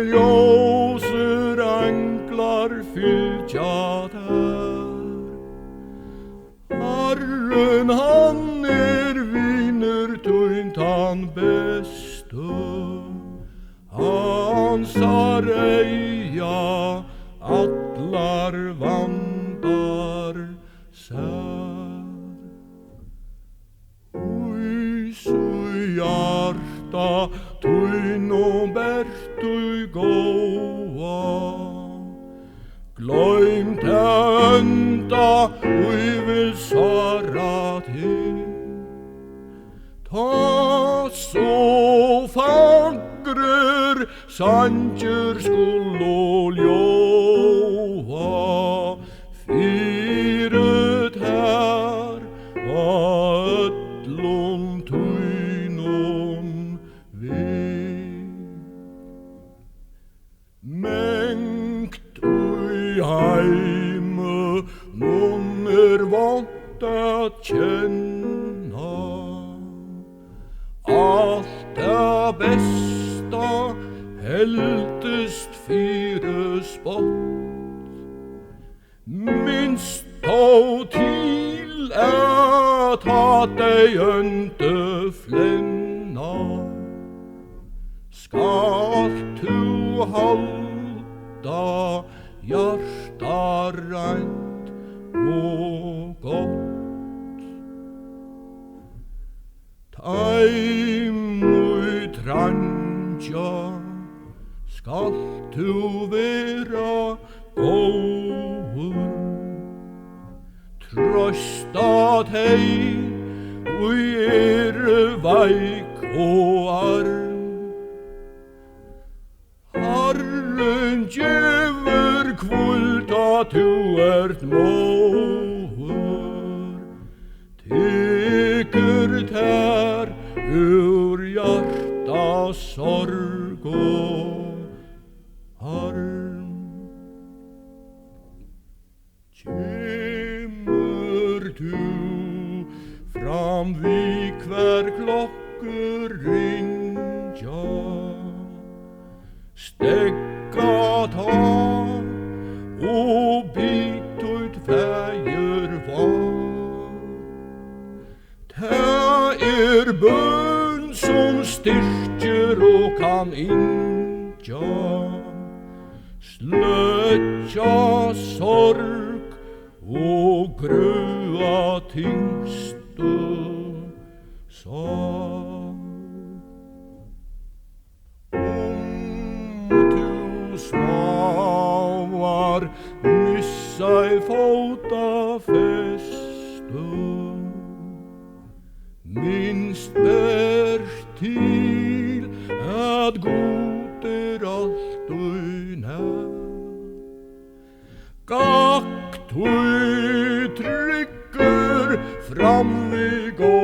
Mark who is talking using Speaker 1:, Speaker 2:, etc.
Speaker 1: ljósir englar fylgja der. Herren han vinur tunt han bestu, han eia allar vandar sær. Su hjarta tuin bertu góa, glöimt enda vil svara til. Ta så fagrer sanger skuld ljóa, fyret her öllum tuinum við. Mengt heime nun vant at kjenna, allt besta heldest fyre spott. Minst þá til at dei ønte flenna, skalt du halda hjarta reint og gott. Tæmu tranja skalt du vera góður, trøsta tei veik og arm. Herren gefur kvöld at du ert móður, tekur ter ur hjarta sorg og harm. Kemur du fram vi hver klokkur ringja, stekka ta og bit ut feir var. Ta bøn som styrker og kan inja, sløtja sorg og grøa tingstu sorg. Du smáar missa I fóta festu, minst ber til at god alt nær. Gakt tryggur fram vi gå